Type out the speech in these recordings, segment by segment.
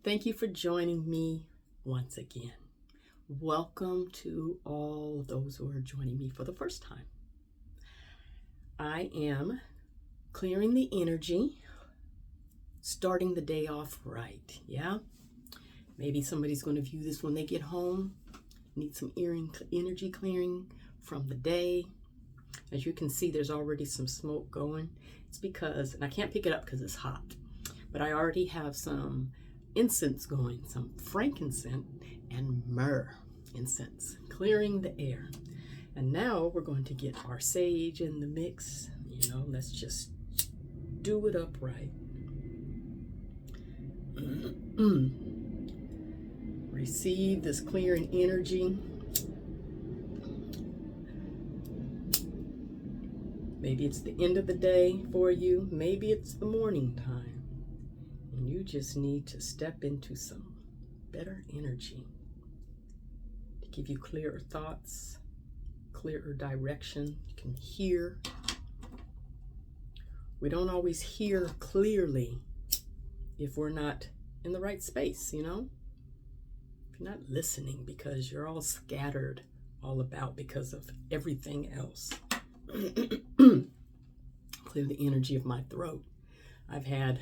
Thank you for joining me once again. Welcome to all of those who are joining me for the first time. I am clearing the energy, starting the day off right, yeah? Maybe somebody's going to view this when they get home, need some energy clearing from the day. As you can see, there's already some smoke going. It's because, and I can't pick it up because it's hot, but I already have some incense going, some frankincense and myrrh incense, clearing the air. And now we're going to get our sage in the mix. Let's just do it upright. Receive this clearing energy. Maybe it's the end of the day for you. Maybe it's the morning time. And you just need to step into some better energy to give you clearer thoughts, clearer direction. You can hear. We don't always hear clearly if we're not in the right space, If you're not listening because you're all scattered all about because of everything else. Clear the energy of my throat. I've had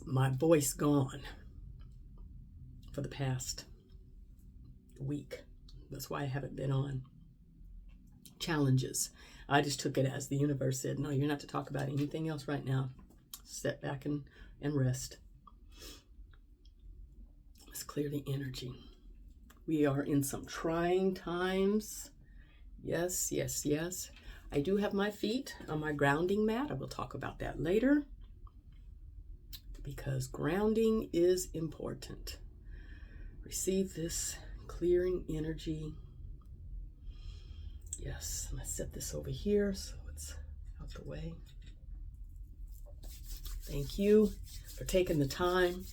my voice gone for the past week. That's why I haven't been on challenges. I just took it as the universe said, no, you're not to talk about anything else right now. Step back and rest. Let's clear the energy. We are in some trying times. Yes. I do have my feet on my grounding mat. I will talk about that later because grounding is important. Receive this clearing energy. Yes, let's set this over here so it's out the way. Thank you for taking the time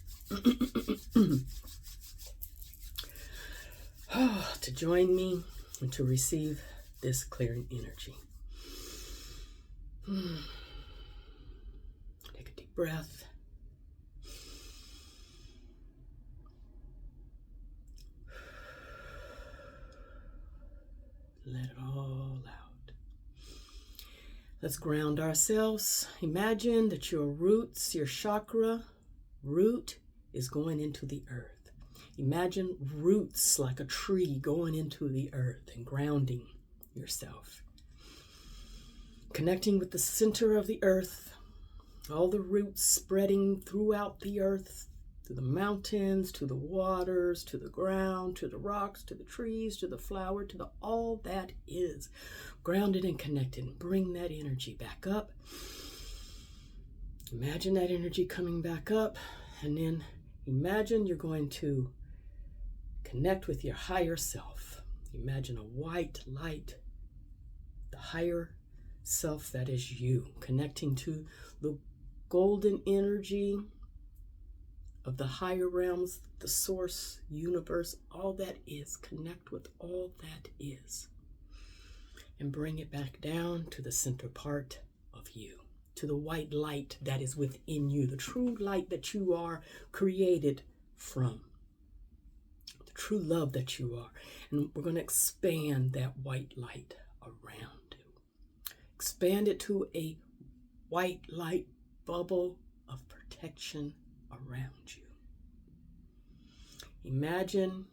to join me and to receive this clearing energy. Take a deep breath. Let it all out. Let's ground ourselves. Imagine that your roots, your chakra root is going into the earth. Imagine roots like a tree going into the earth and grounding yourself. Connecting with the center of the earth, all the roots spreading throughout the earth, to the mountains, to the waters, to the ground, to the rocks, to the trees, to the flower, to the all that is. Grounded and connected. Bring that energy back up. Imagine that energy coming back up, and then imagine you're going to connect with your higher self. Imagine a white light, the higher self that is you, connecting to the golden energy of the higher realms, the source, universe, all that is. Connect with all that is. And bring it back down to the center part of you, to the white light that is within you, the true light that you are created from, the true love that you are. And we're going to expand that white light around you. Expand it to a white light bubble of protection around you. Imagine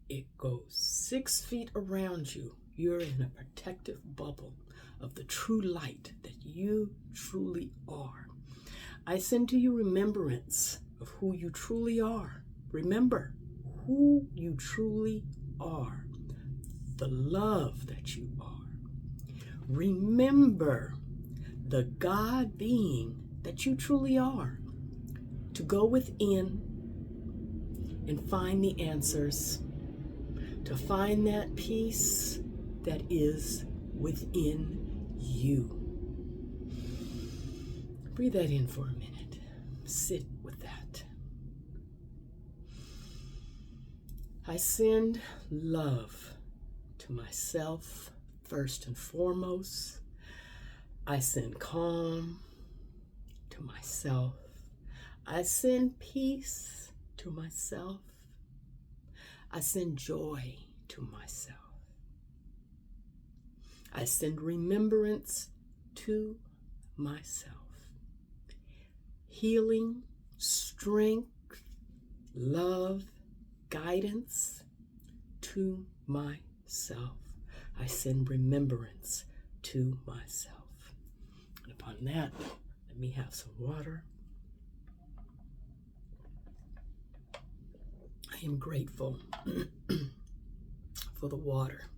it goes 6 feet around you. You're in a protective bubble of the true light that you truly are. I send to you remembrance of who you truly are. Remember who you truly are, the love that you are. Remember the God being that you truly are. To go within and find the answers, to find that peace that is within you. Breathe that in for a minute. Sit with that. I send love to myself first and foremost. I send calm to myself. I send peace to myself. I send joy to myself. I send remembrance to myself. Healing, strength, love, guidance to myself. I send remembrance to myself. And upon that, let me have some water. I am grateful for the water.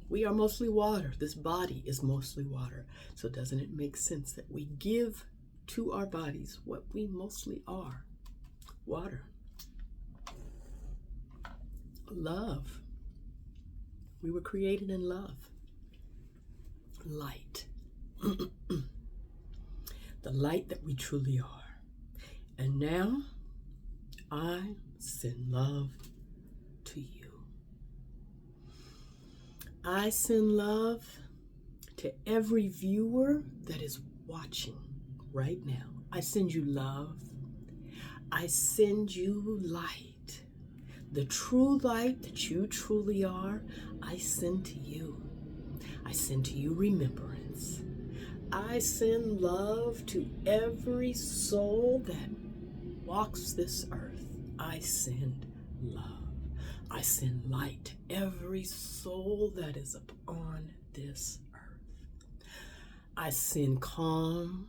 We are mostly water. This body is mostly water. So doesn't it make sense that we give to our bodies what we mostly are? Water. Love. We were created in love. Light. The light that we truly are. And now, I send love to you. I send love to every viewer that is watching right now. I send you love. I send you light. The true light that you truly are, I send to you. I send to you remembrance. I send love to every soul that walks this earth. I send love. I send light to every soul that is upon this earth. I send calm.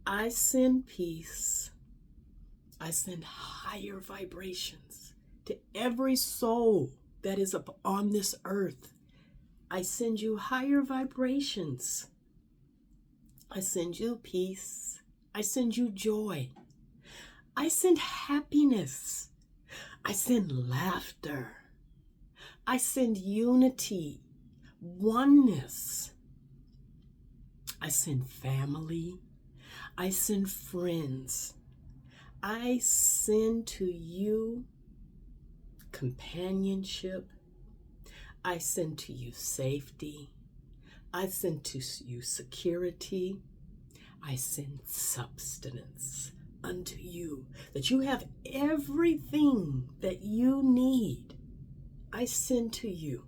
I send peace. I send higher vibrations to every soul that is upon this earth. I send you higher vibrations. I send you peace. I send you joy. I send happiness. I send laughter. I send unity, oneness. I send family. I send friends. I send to you companionship. I send to you safety. I send to you security. I send substance unto you, that you have everything that you need. I send to you.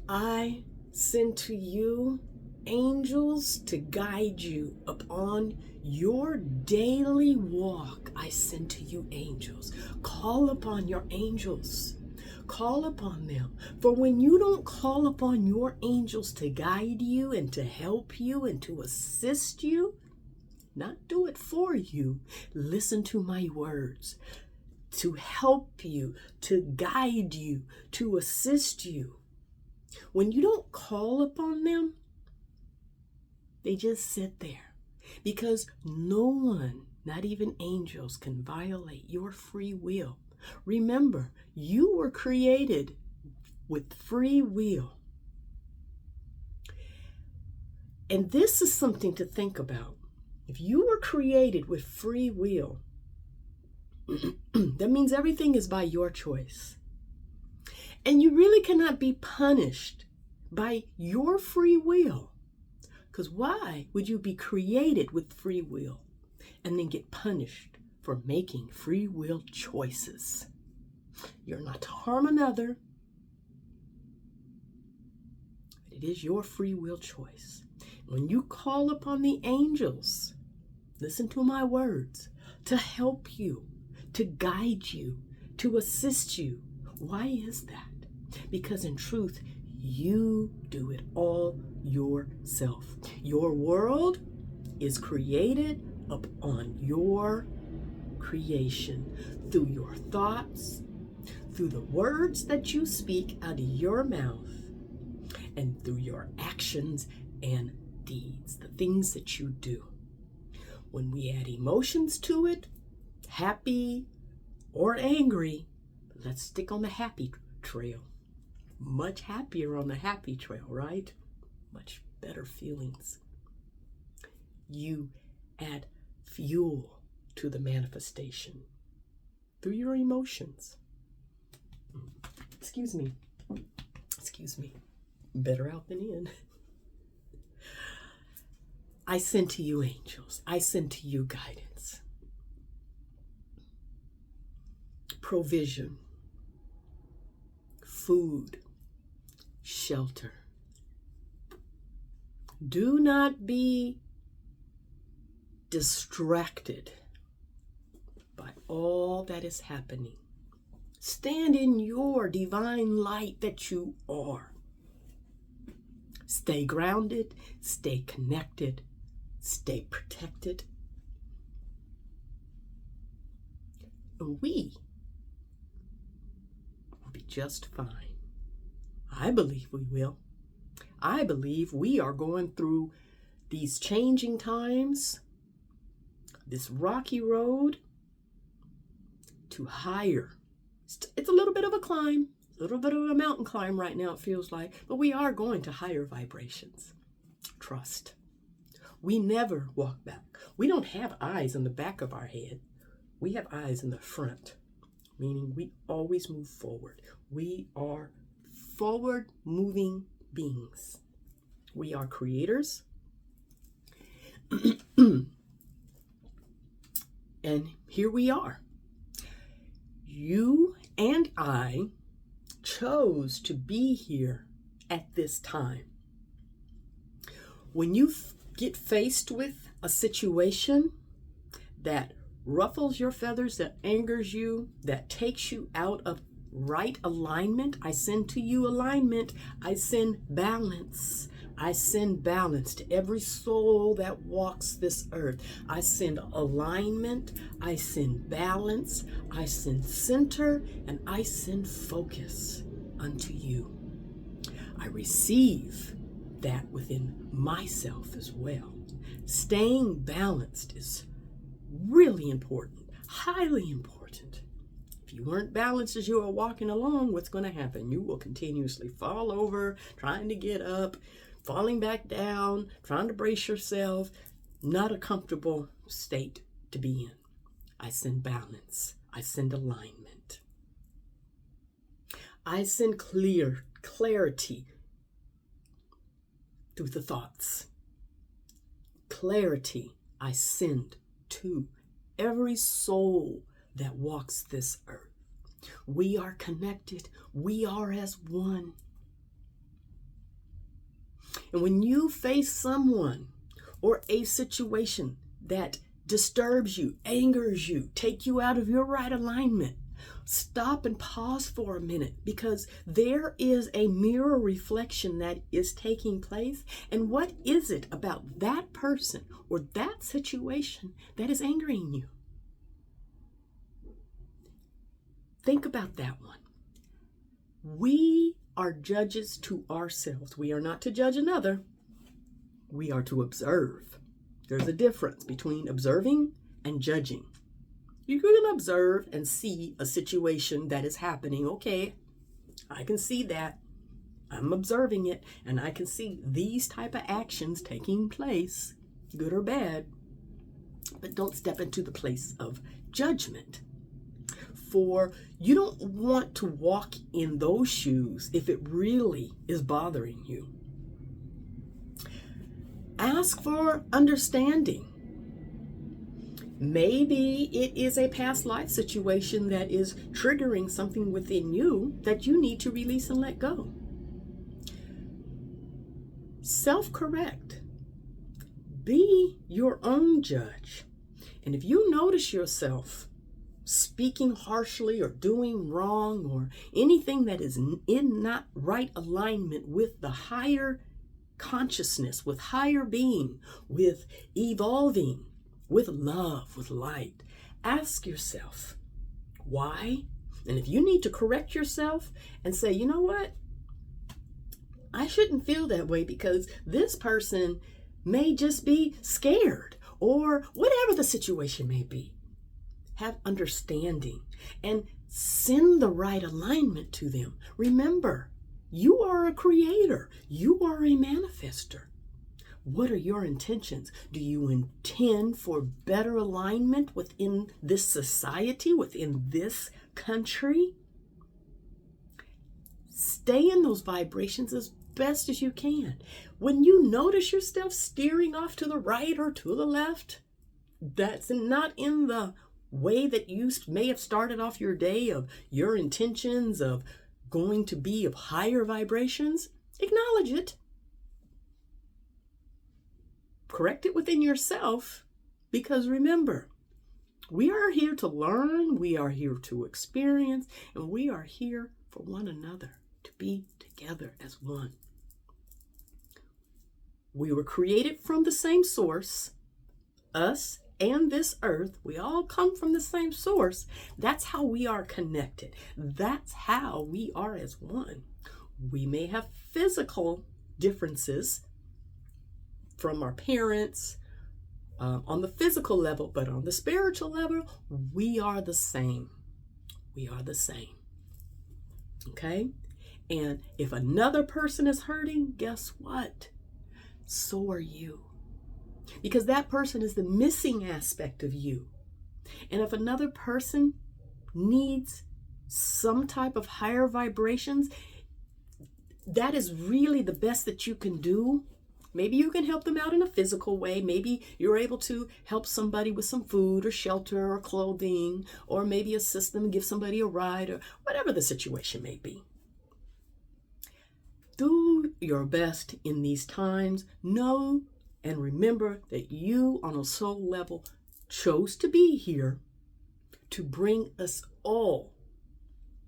I send to you angels to guide you upon your daily walk. I send to you angels. Call upon your angels. Call upon them. For when you don't call upon your angels to guide you and to help you and to assist you, not do it for you, listen to my words, to help you, to guide you, to assist you. When you don't call upon them, they just sit there, because no one, not even angels, can violate your free will. Remember, you were created with free will. And this is something to think about. If you were created with free will, that means everything is by your choice. And you really cannot be punished by your free will. Because why would you be created with free will and then get punished for making free will choices? You're not to harm another. It is your free will choice. When you call upon the angels, listen to my words, to help you, to guide you, to assist you. Why is that? Because in truth, you do it all yourself. Your world is created upon your creation through your thoughts, through the words that you speak out of your mouth, and through your actions and deeds, the things that you do. When we add emotions to it, happy or angry, let's stick on the happy trail. Much happier on the happy trail, right? Much better feelings. You add fuel to the manifestation through your emotions. Excuse me. Better out than in. I send to you angels. I send to you guidance, provision, food, shelter. Do not be distracted by all that is happening. Stand in your divine light that you are. Stay grounded, stay connected, stay protected. We will be just fine. I believe we will. I believe we are going through these changing times, this rocky road to higher. It's a little bit of a climb, a little bit of a mountain climb right now, it feels like, but we are going to higher vibrations. Trust. We never walk back. We don't have eyes in the back of our head. We have eyes in the front, meaning we always move forward. We are forward moving beings. We are creators. And here we are. You and I chose to be here at this time. When you get faced with a situation that ruffles your feathers, that angers you, that takes you out of right alignment, I send to you alignment. I send balance. I send balance to every soul that walks this earth. I send alignment. I send balance. I send center, and I send focus unto you. I receive that within myself as well. Staying balanced is really important, highly important. If you weren't balanced as you are walking along, what's going to happen? You will continuously fall over, trying to get up, falling back down, trying to brace yourself. Not a comfortable state to be in. I send balance. I send alignment. I send clarity through the thoughts. Clarity I send to every soul that walks this earth. We are connected. We are as one. And when you face someone or a situation that disturbs you, angers you, take you out of your right alignment, stop and pause for a minute, because there is a mirror reflection that is taking place. And what is it about that person or that situation that is angering you? Think about that one. We are judges to ourselves. We are not to judge another. We are to observe. There's a difference between observing and judging. You can observe and see a situation that is happening. Okay, I can see that. I'm observing it, and I can see these type of actions taking place, good or bad. But don't step into the place of judgment. For you don't want to walk in those shoes if it really is bothering you. Ask for understanding. Maybe it is a past life situation that is triggering something within you that you need to release and let go. Self-correct. Be your own judge. And if you notice yourself speaking harshly or doing wrong or anything that is in not right alignment with the higher consciousness, with higher being, with evolving, with love, with light, ask yourself why. And if you need to correct yourself and say, you know what, I shouldn't feel that way because this person may just be scared, or whatever the situation may be. Have understanding and send the right alignment to them. Remember, you are a creator. You are a manifester. What are your intentions? Do you intend for better alignment within this society, within this country? stay in those vibrations as best as you can. When you notice yourself steering off to the right or to the left, that's not in the way that you may have started off your day of your intentions of going to be of higher vibrations, acknowledge it. Correct it within yourself, because remember, we are here to learn, we are here to experience, and we are here for one another, to be together as one. We were created from the same source, us and this earth. We all come from the same source. That's how we are connected. That's how we are as one. We may have physical differences from our parents on the physical level, but on the spiritual level, we are the same. We are the same. Okay? And if another person is hurting, guess what? So are you. Because that person is the missing aspect of you. And if another person needs some type of higher vibrations, that is really the best that you can do. Maybe you can help them out in a physical way. Maybe you're able to help somebody with some food or shelter or clothing, or maybe assist them and give somebody a ride, or whatever the situation may be. Do your best in these times. Know and remember that you, on a soul level, chose to be here to bring us all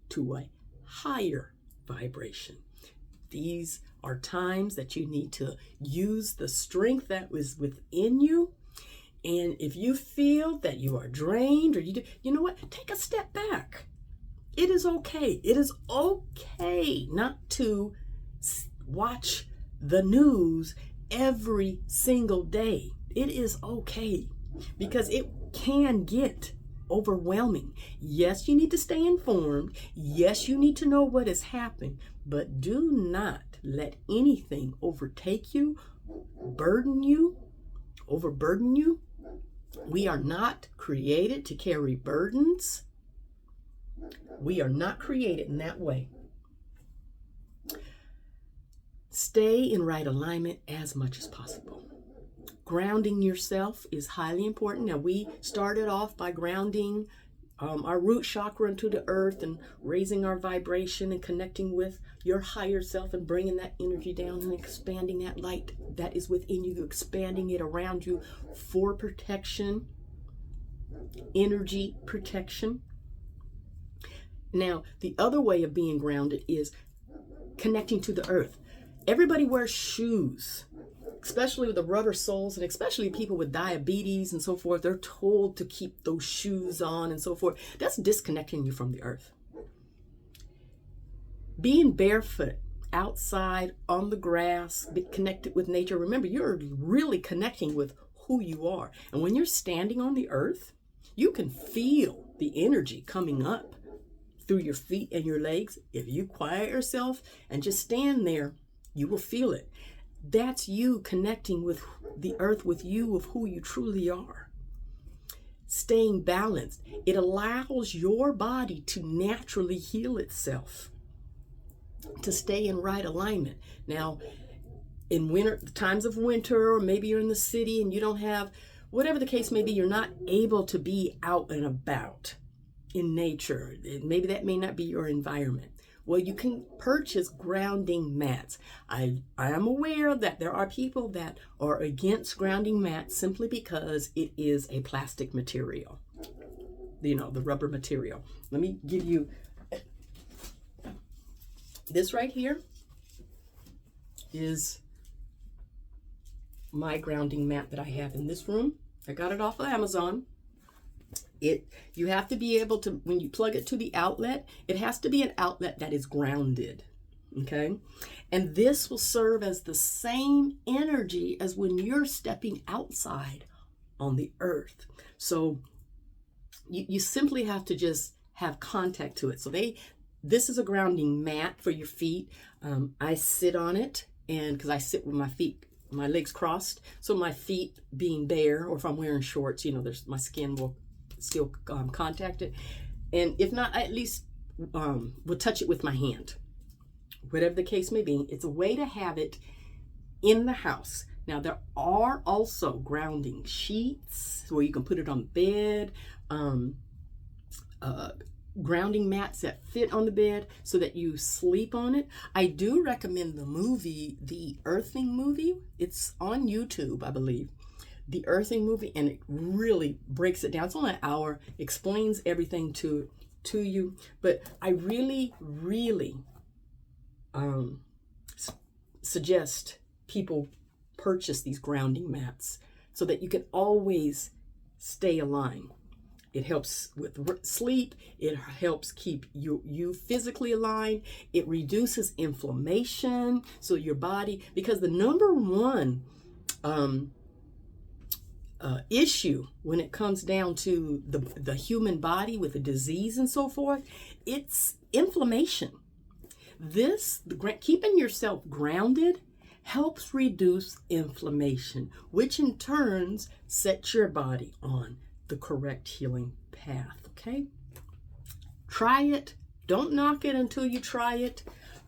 to a higher vibration. These are times that you need to use the strength that was within you. And if you feel that you are drained, or you know what? Take a step back. It is okay. It is okay not to watch the news every single day. It is okay, because it can get overwhelming. Yes, you need to stay informed. Yes, you need to know what is happening, but do not let anything overtake you, overburden you. We are not created to carry burdens. We are not created in that way. Stay in right alignment as much as possible. Grounding yourself is highly important. Now, we started off by grounding our root chakra into the earth and raising our vibration and connecting with your higher self and bringing that energy down and expanding that light that is within you, expanding it around you for protection, energy protection. Now, the other way of being grounded is connecting to the earth. Everybody wears shoes, especially with the rubber soles, and especially people with diabetes and so forth. They're told to keep those shoes on and so forth. That's disconnecting you from the earth. Being barefoot outside on the grass, be connected with nature. Remember, you're really connecting with who you are. And when you're standing on the earth, you can feel the energy coming up through your feet and your legs. If you quiet yourself and just stand there, you will feel it. That's you connecting with the earth, with you, of who you truly are. Staying balanced. It allows your body to naturally heal itself, to stay in right alignment. Now, in winter, times of winter, or maybe you're in the city and you don't have, whatever the case may be, you're not able to be out and about in nature. Maybe that may not be your environment. Well, you can purchase grounding mats. I am aware that there are people that are against grounding mats simply because it is a plastic material, the rubber material. Let me give you this right here is my grounding mat that I have in this room. I got it off of Amazon. You have to be able to, when you plug it to the outlet, it has to be an outlet that is grounded, okay? And this will serve as the same energy as when you're stepping outside on the earth. So you simply have to just have contact to it. So this is a grounding mat for your feet. I sit on it, and because I sit with my legs crossed, so my feet being bare, or if I'm wearing shorts, my skin will still contact it, and if not, I at least will touch it with my hand. whatever the case may be. It's a way to have it in the house. Now, there are also grounding sheets where you can put it on the bed, grounding mats that fit on the bed so that you sleep on it. I do recommend the movie, the Earthing movie. It's on YouTube, I believe. The Earthing movie, and it really breaks it down. It's only an hour, explains everything to you. But I really suggest people purchase these grounding mats so that you can always stay aligned. It helps with sleep. It helps keep you physically aligned. It reduces inflammation. So your body, because the number one issue when it comes down to the human body with a disease and so forth, it's inflammation. Keeping yourself grounded helps reduce inflammation, which in turn sets your body on the correct healing path. Okay, try it. Don't knock it until you try it.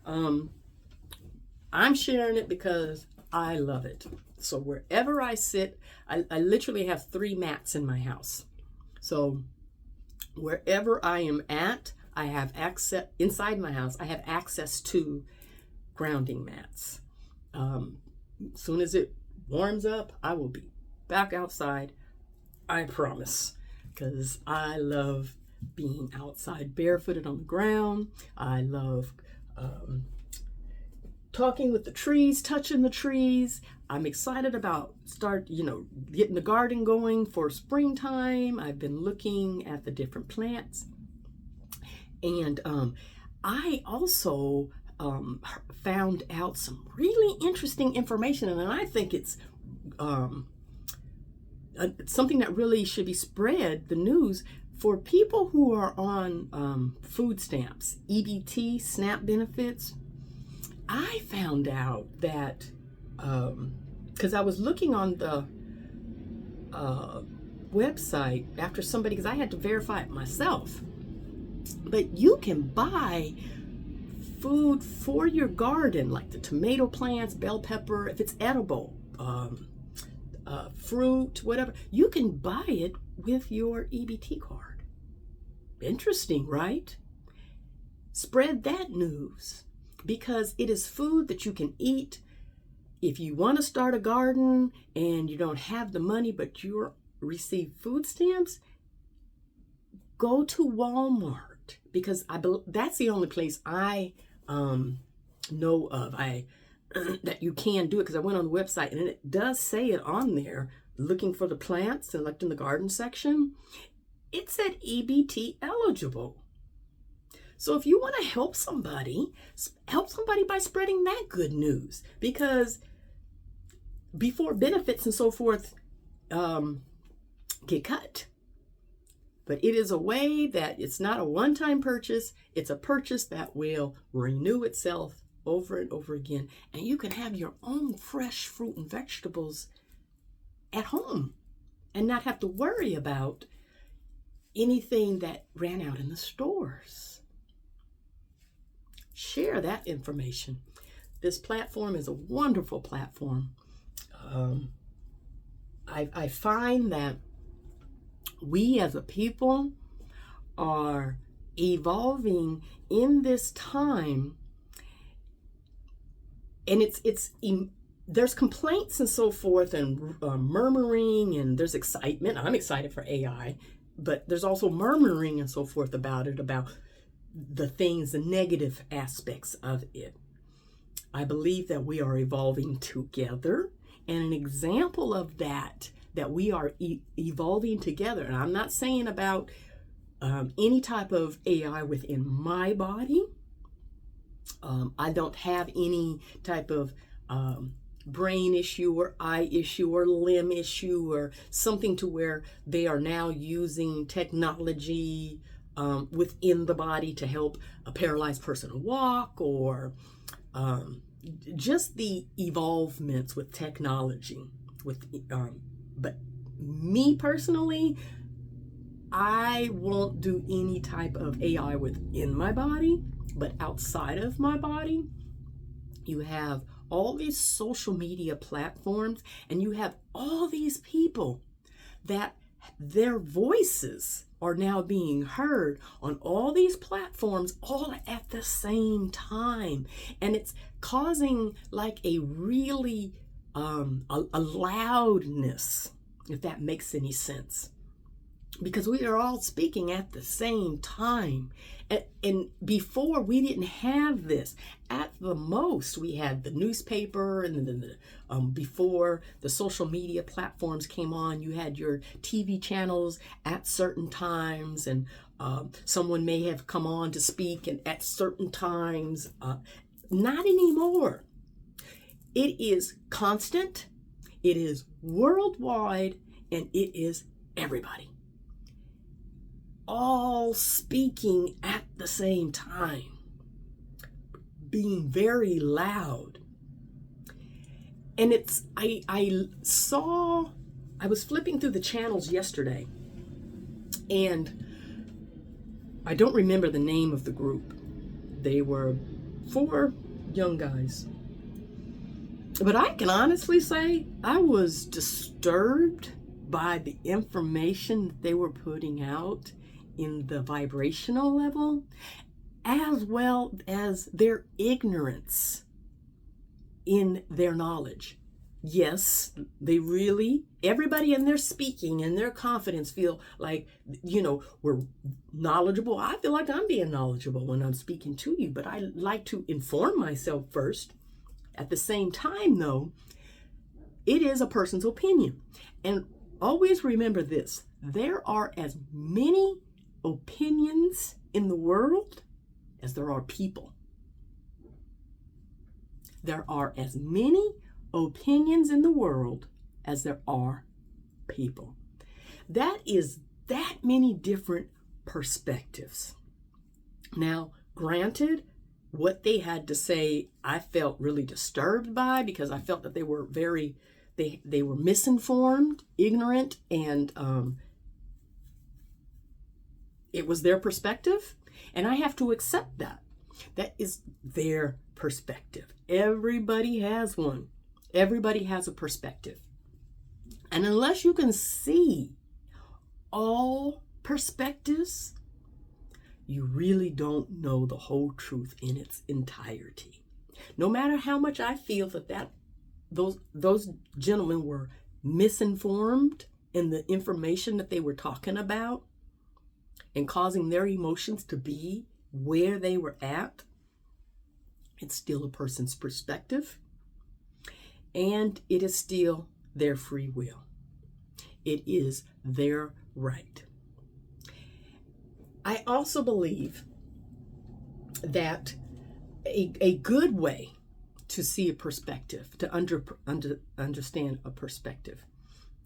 I'm sharing it because I love it. So wherever I sit, I literally have 3 mats in my house. So wherever I am at, I have access inside my house. I have access to grounding mats. As soon as it warms up, I will be back outside. I promise, because I love being outside barefooted on the ground. I love talking with the trees, touching the trees. I'm excited about getting the garden going for springtime. I've been looking at the different plants. And I also found out some really interesting information, and I think it's something that really should be spread, the news, for people who are on food stamps, EBT, SNAP benefits. I found out that, because I was looking on the website after somebody, because I had to verify it myself, but you can buy food for your garden, like the tomato plants, bell pepper, if it's edible, fruit, whatever. You can buy it with your EBT card. Interesting, right? Spread that news, because it is food that you can eat. If you want to start a garden and you don't have the money, but you receive food stamps, go to Walmart, because that's the only place I know of that you can do it, because I went on the website and it does say it on there, looking for the plants, selecting the garden section. It said EBT eligible. So if you want to help somebody by spreading that good news, because before benefits and so forth get cut. But it is a way that it's not a one-time purchase. It's a purchase that will renew itself over and over again. And you can have your own fresh fruit and vegetables at home and not have to worry about anything that ran out in the stores. Share that information. This platform is a wonderful platform. I find that we as a people are evolving in this time, and there's complaints and so forth, and murmuring, and there's excitement. I'm excited for AI, but there's also murmuring and so forth about the things, the negative aspects of it. I believe that we are evolving together, and an example of that we are evolving together. And I'm not saying about any type of AI within my body. I don't have any type of brain issue or eye issue or limb issue or something to where they are now using technology within the body to help a paralyzed person walk, or just the evolvements with technology. But me personally, I won't do any type of AI within my body, but outside of my body, You have all these social media platforms, and you have all these people that their voices are now being heard on all these platforms all at the same time. And it's causing like a really a loudness, if that makes any sense, because we are all speaking at the same time. And before, we didn't have this. At the most, we had the newspaper, and then before the social media platforms came on, you had your TV channels at certain times, and someone may have come on to speak and at certain times. Not anymore. It is constant, it is worldwide, and it is everybody, all speaking at the same time, being very loud. And I was flipping through the channels yesterday, and I don't remember the name of the group. They were 4 young guys. But I can honestly say I was disturbed by the information that they were putting out in the vibrational level, as well as their ignorance in their knowledge. Yes, they really, everybody in their speaking and their confidence feel like, we're knowledgeable. I feel like I'm being knowledgeable when I'm speaking to you, but I like to inform myself first. At the same time, though, it is a person's opinion. And always remember this: there are as many opinions in the world as there are people. There are as many opinions in the world as there are people. That is that many different perspectives. Now, granted, what they had to say, I felt really disturbed by, because I felt that they were they were misinformed, ignorant, and it was their perspective, and I have to accept that. That is their perspective. Everybody has one. Everybody has a perspective. And unless you can see all perspectives, you really don't know the whole truth in its entirety. No matter how much I feel that those gentlemen were misinformed in the information that they were talking about and causing their emotions to be where they were at, it's still a person's perspective, and it is still their free will. It is their right. I also believe that a good way to see a perspective, to understand a perspective,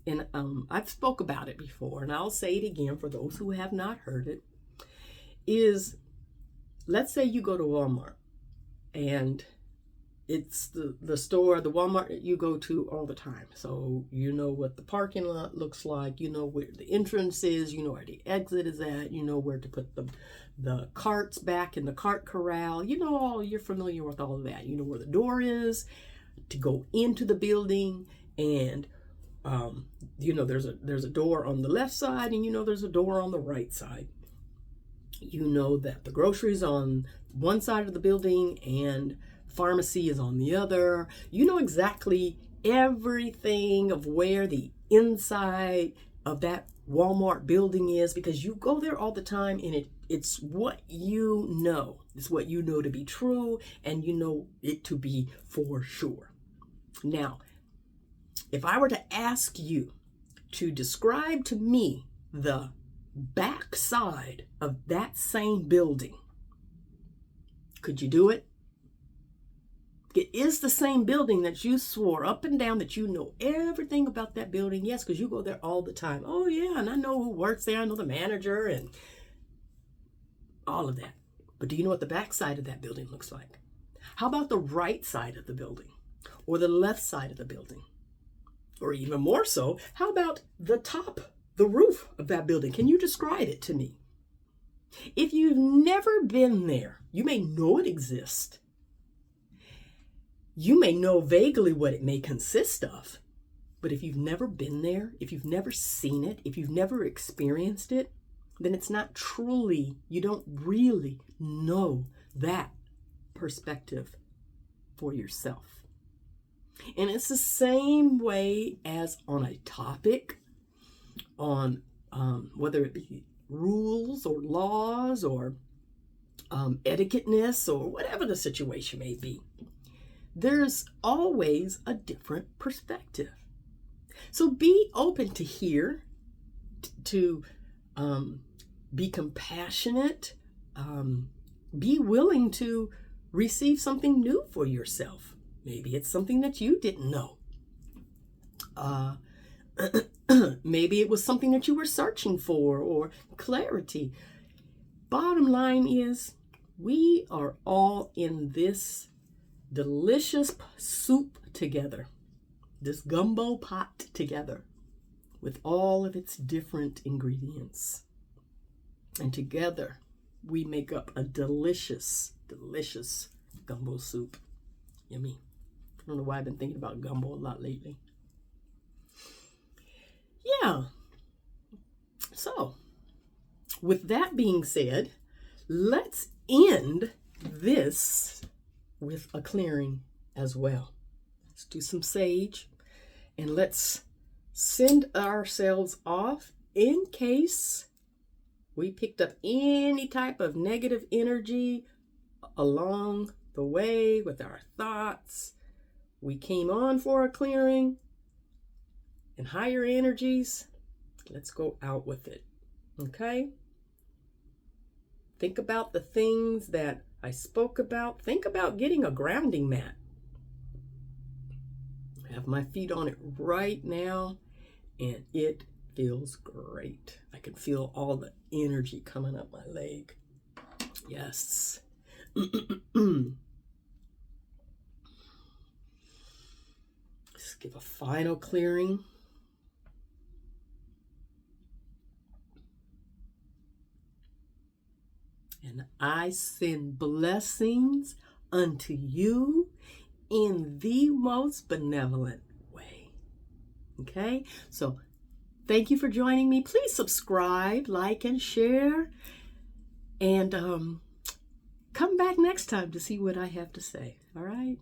and I've spoke about it before, and I'll say it again for those who have not heard it, is, let's say you go to Walmart, and it's the store, the Walmart that you go to all the time. So you know what the parking lot looks like, you know where the entrance is, you know where the exit is at, you know where to put the carts back in the cart corral, you're familiar with all of that. You know where the door is to go into the building, and there's a door on the left side, and there's a door on the right side. You know that the groceries on one side of the building and pharmacy is on the other. You know exactly everything of where the inside of that Walmart building is, because you go there all the time, and it's what you know. It's what you know to be true, and you know it to be for sure. Now, if I were to ask you to describe to me the back side of that same building, could you do it? It is the same building that you swore up and down that you know everything about that building. Yes, because you go there all the time. Oh yeah, and I know who works there. I know the manager and all of that. But do you know what the back side of that building looks like? How about the right side of the building, or the left side of the building? Or even more so, how about the top, the roof of that building? Can you describe it to me? If you've never been there, you may know it exists. You may know vaguely what it may consist of, but if you've never been there, if you've never seen it, if you've never experienced it, then it's not truly, you don't really know that perspective for yourself. And it's the same way as on a topic, on whether it be rules or laws or etiquetteness or whatever the situation may be. There's always a different perspective. So be open to hear, to be compassionate, be willing to receive something new for yourself. Maybe it's something that you didn't know. Maybe it was something that you were searching for, or clarity. Bottom line is, we are all in this delicious soup together, this gumbo pot together, with all of its different ingredients. And together, we make up a delicious, delicious gumbo soup. Yummy. I don't know why I've been thinking about gumbo a lot lately. Yeah. So, with that being said, let's end this with a clearing as well. Let's do some sage, and let's send ourselves off in case we picked up any type of negative energy along the way with our thoughts. We came on for a clearing, and higher energies, let's go out with it. Okay? Think about the things that I spoke about. Think about getting a grounding mat. I have my feet on it right now, and it feels great. I can feel all the energy coming up my leg. Yes. Let's give a final clearing. And I send blessings unto you in the most benevolent way. Okay? So thank you for joining me. Please subscribe, like, and share. And come back next time to see what I have to say. All right?